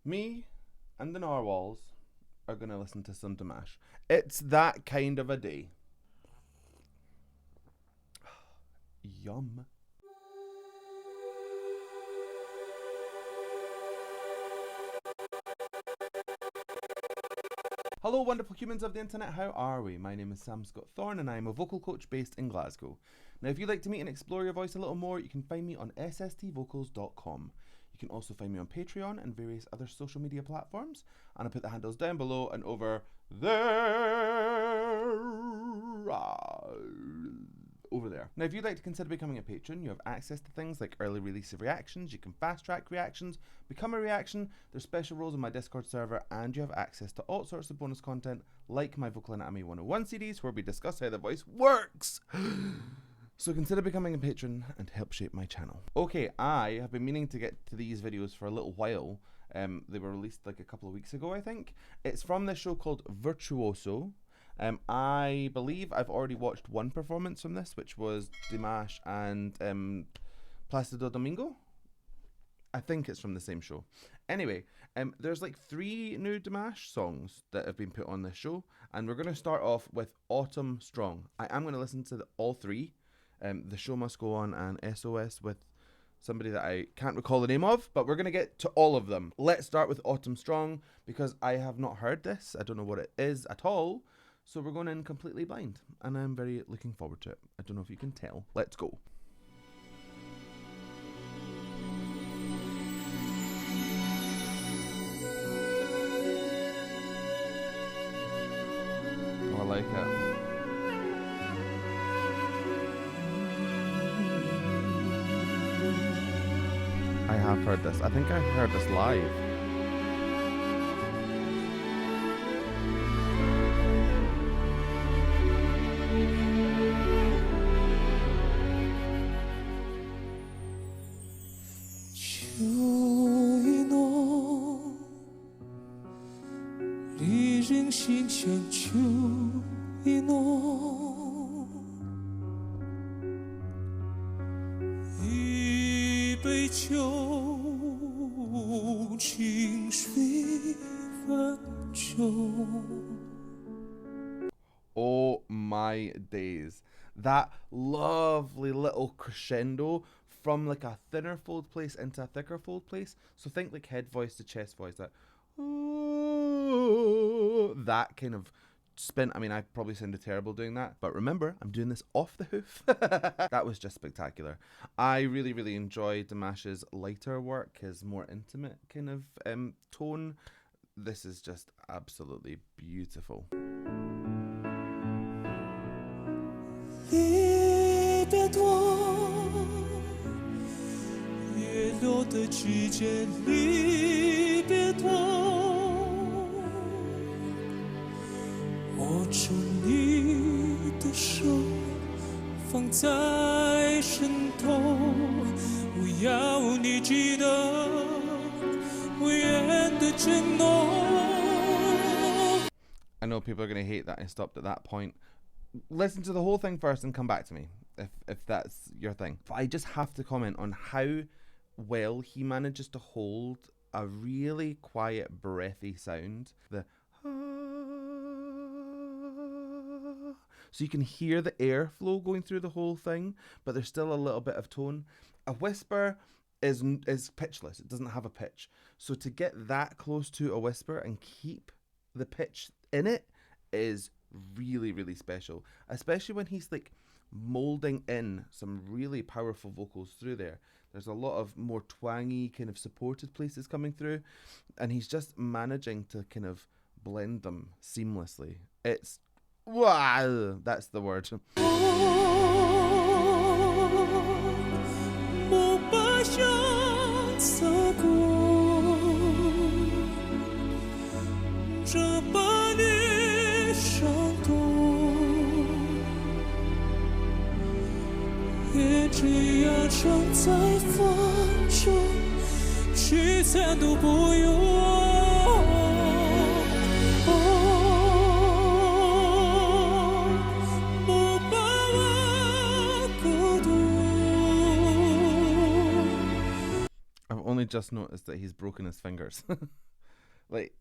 Me and the narwhals are going to listen to some Dimash. It's that kind of a day. Yum. Hello wonderful humans of the internet, how are we? My name is Sam Scott-Thorne and I am a vocal coach based in Glasgow. Now if you'd like to meet and explore your voice a little more, you can find me on sstvocals.com. You can also find me on Patreon and various other social media platforms, and I'll put the handles down below and over there. Over there. Now if you'd like to consider becoming a patron, you have access to things like early release of reactions, you can fast track reactions, become a reaction, there's special roles on my Discord server, and you have access to all sorts of bonus content like my Vocal Anatomy 101 CDs where we discuss how the voice works. So consider becoming a patron and help shape my channel. Okay, I have been meaning to get to these videos for a little while. They were released like a couple of weeks ago, I think. It's from this show called Virtuoso. I believe I've already watched one performance from this, which was Dimash and Placido Domingo. I think it's from the same show. Anyway, there's like 3 new Dimash songs that have been put on this show, and we're going to start off with Autumn Strong. I am going to listen to all 3. The Show Must Go On and SOS with somebody that I can't recall the name of, but we're going to get to all of them. Let's start with Autumn Strong, because I have not heard this. I don't know what it is at all. So we're going in completely blind, and I'm very looking forward to it. I don't know if you can tell. Let's go. Oh, I like it. I have heard this. I think I heard this live. Oh my days. That lovely little crescendo from like a thinner fold place into a thicker fold place. So think like head voice to chest voice. That kind of spin. I mean, I probably sounded terrible doing that, but remember, I'm doing this off the hoof. That was just spectacular. I really enjoyed Dimash's lighter work, his more intimate kind of tone. This is just absolutely beautiful. I know people are going to hate that I stopped at that point. Listen to the whole thing first and come back to me if that's your thing. But I just have to comment on how well he manages to hold a really quiet, breathy sound. So you can hear the airflow going through the whole thing, but there's still a little bit of tone. A whisper is pitchless. It doesn't have a pitch. So to get that close to a whisper and keep the pitch in it is really special, especially when he's like molding in some really powerful vocals through there. There's a lot of more twangy kind of supported places coming through, and he's just managing to kind of blend them seamlessly. It's wow, that's the word. I've only just noticed that he's broken his fingers. Like,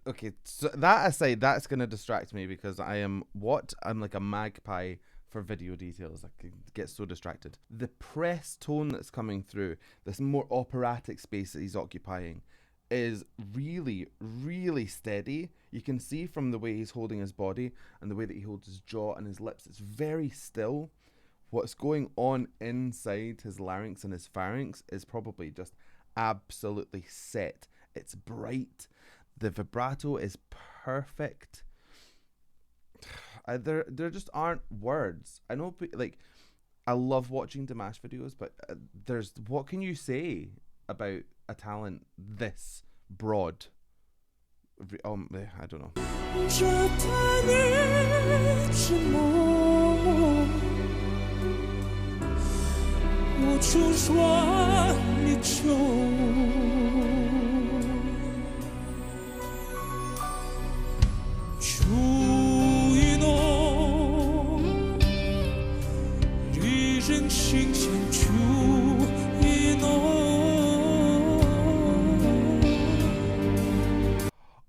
okay, so that aside, that's gonna distract me because I'm like a magpie for video details. I can get so distracted. The pressed tone that's coming through, this more operatic space that he's occupying, is really, really steady. You can see from the way he's holding his body and the way that he holds his jaw and his lips, it's very still. What's going on inside his larynx and his pharynx is probably just absolutely set. It's bright. The vibrato is perfect. There just aren't words. I know, like, I love watching Dimash videos, but what can you say about a talent this broad? I don't know.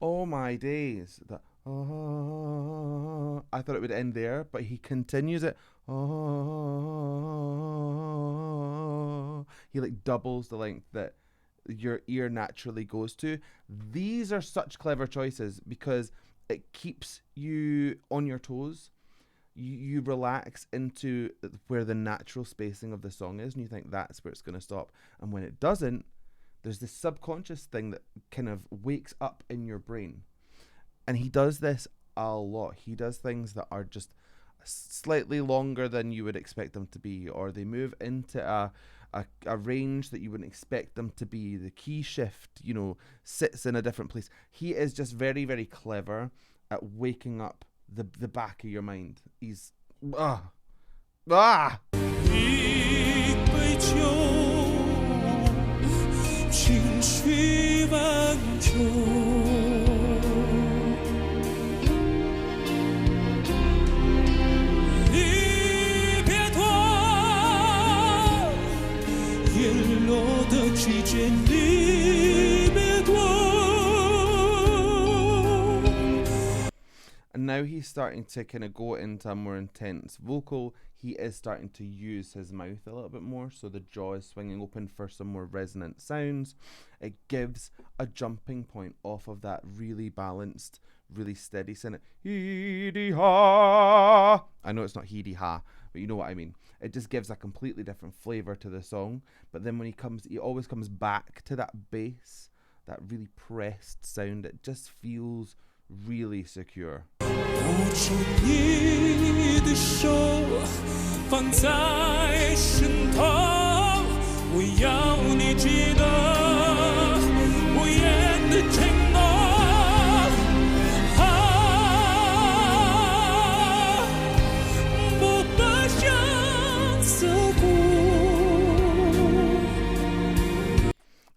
Oh my days. I thought it would end there, but he continues it. He like doubles the length that your ear naturally goes to. These are such clever choices because it keeps you on your toes. You relax into where the natural spacing of the song is, and you think that's where it's going to stop. And when it doesn't, there's this subconscious thing that kind of wakes up in your brain. And he does this a lot. He does things that are just slightly longer than you would expect them to be, or they move into a range that you wouldn't expect them to be. The key shift, sits in a different place. He is just very, very clever at waking up the back of your mind. He's And now he's starting to kind of go into a more intense vocal. He is starting to use his mouth a little bit more, so the jaw is swinging open for some more resonant sounds. It gives a jumping point off of that really balanced, really steady sound. Hee-dee-ha. I know it's not hee-dee-ha, but you know what I mean. It just gives a completely different flavor to the song. But then when he always comes back to that bass, that really pressed sound. It just feels really secure.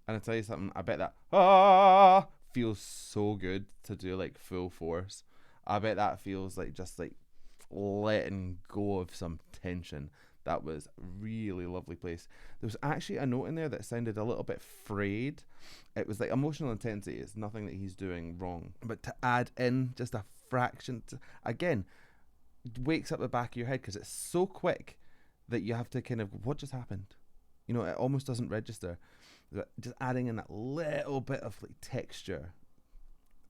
And I tell you something, I bet that feels so good to do like full force. I bet that feels like just like letting go of some tension. That was really lovely place. There was actually a note in there that sounded a little bit frayed. It was like emotional intensity. It's nothing that he's doing wrong, but to add in just a fraction again, wakes up the back of your head because it's so quick that you have to kind of, what just happened? It almost doesn't register. Just adding in that little bit of like texture,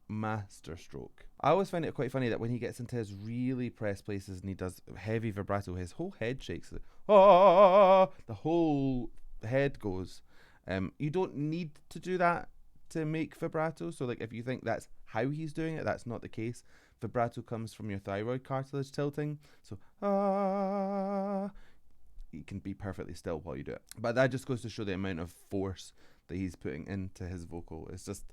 master stroke. I always find it quite funny that when he gets into his really pressed places and he does heavy vibrato, his whole head shakes. Like, the whole head goes. You don't need to do that to make vibrato. So like if you think that's how he's doing it, that's not the case. Vibrato comes from your thyroid cartilage tilting. So you can be perfectly still while you do it. But that just goes to show the amount of force that he's putting into his vocal. It's just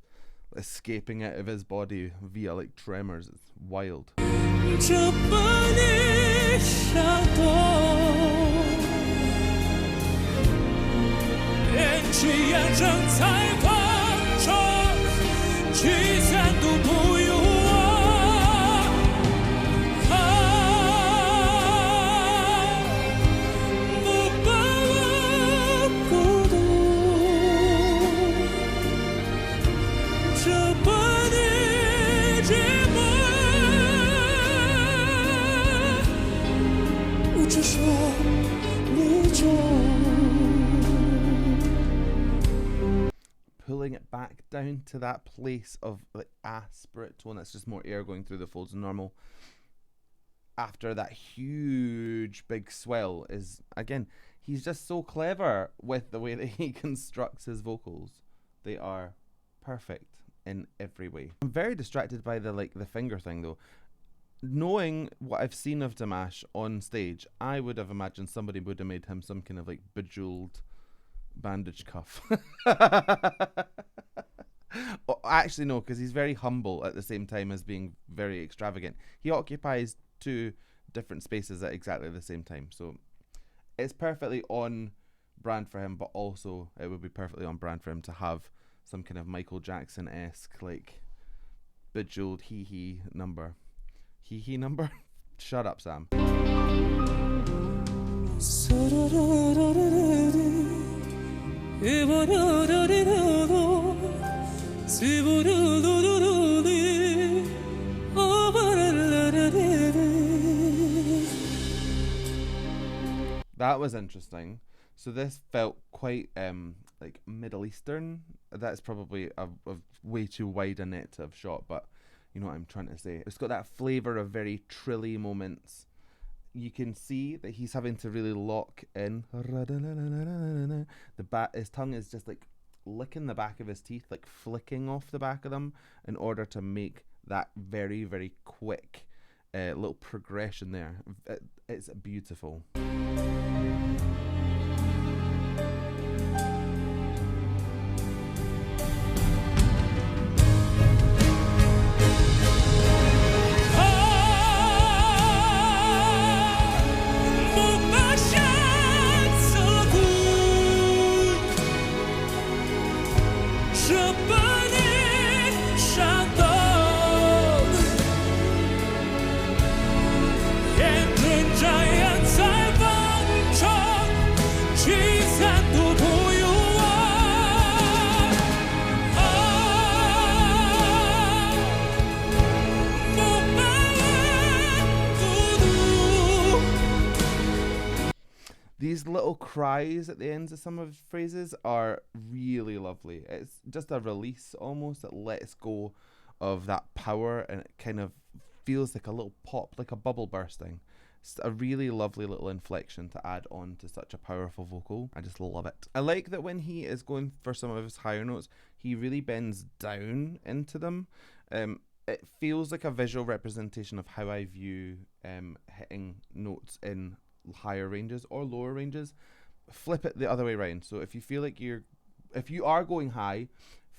escaping out of his body via like tremors. It's wild. Pulling it back down to that place of like aspirate tone that's just more air going through the folds than normal after that huge big swell is, again, he's just so clever with the way that he constructs his vocals. They are perfect in every way. I'm very distracted by the finger thing though. Knowing what I've seen of Dimash on stage, I would have imagined somebody would have made him some kind of like bejeweled bandage cuff. Oh, actually no, because he's very humble at the same time as being very extravagant. He occupies two different spaces at exactly the same time, so it's perfectly on brand for him, but also it would be perfectly on brand for him to have some kind of Michael Jackson-esque like bejeweled hee-hee number. Hee-hee number? Shut up, Sam. That was interesting. So this felt quite like Middle Eastern. That's probably a way too wide a net to have shot, but you know what I'm trying to say. It's got that flavour of very trilly moments. You can see that he's having to really lock in. His tongue is just like licking the back of his teeth, like flicking off the back of them in order to make that very, very quick little progression there. It's beautiful. These little cries at the ends of some of his phrases are really lovely. It's just a release almost that lets go of that power, and it kind of feels like a little pop, like a bubble bursting. It's a really lovely little inflection to add on to such a powerful vocal. I just love it. I like that when he is going for some of his higher notes, he really bends down into them. It feels like a visual representation of how I view hitting notes in higher ranges or lower ranges. Flip it the other way around. So if you feel like if you are going high,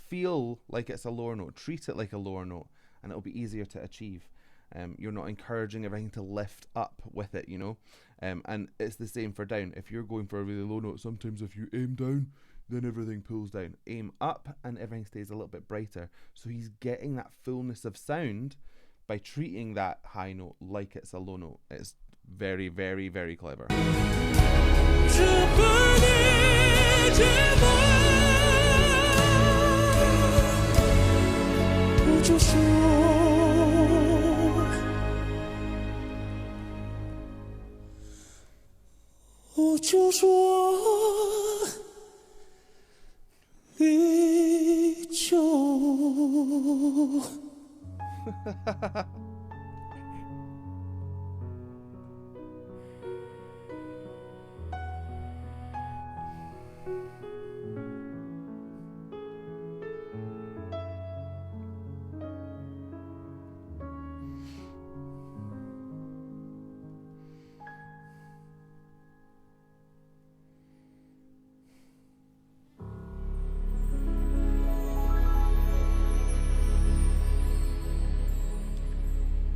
feel like it's a lower note, treat it like a lower note, and it'll be easier to achieve. You're not encouraging everything to lift up with it, you know. And it's the same for down. If you're going for a really low note, sometimes if you aim down, then everything pulls down. Aim up and everything stays a little bit brighter. So he's getting that fullness of sound by treating that high note like it's a low note. It's very, very, very clever.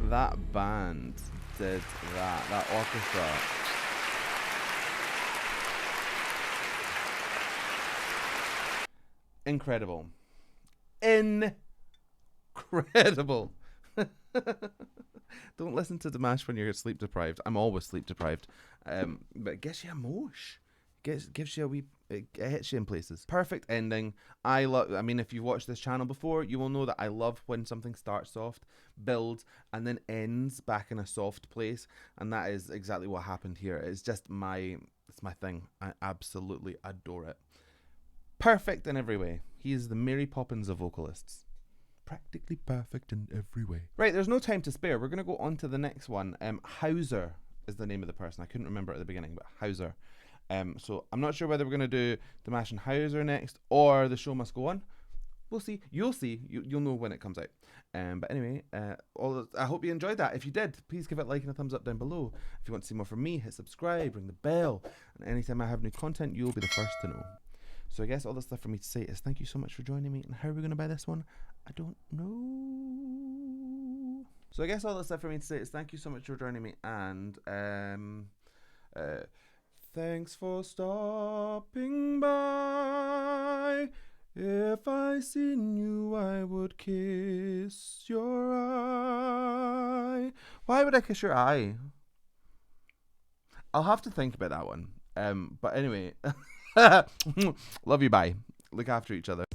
That band did that orchestra. Incredible. Incredible. Don't listen to Dimash when you're sleep deprived. I'm always sleep deprived. But it gets you a mosh. Gives you a wee It hits you in places. Perfect ending. I mean, if you've watched this channel before, you will know that I love when something starts soft, builds, and then ends back in a soft place. And that is exactly what happened here. It's my thing. I absolutely adore it. Perfect in every way. He is the Mary Poppins of vocalists. Practically perfect in every way. Right, there's no time to spare. We're going to go on to the next one. Hauser is the name of the person. I couldn't remember at the beginning, but Hauser. So I'm not sure whether we're going to do Dimash and Hauser next or The Show Must Go On. We'll see. You'll see. You'll know when it comes out. But anyway, I hope you enjoyed that. If you did, please give it a like and a thumbs up down below. If you want to see more from me, hit subscribe, ring the bell. And anytime I have new content, you'll be the first to know. So I guess all that's left for me to say is thank you so much for joining me. And how are we going to buy this one? I don't know. So I guess all that's left for me to say is thank you so much for joining me. And thanks for stopping by. If I seen you, I would kiss your eye. Why would I kiss your eye? I'll have to think about that one. But anyway, love you, bye. Look after each other.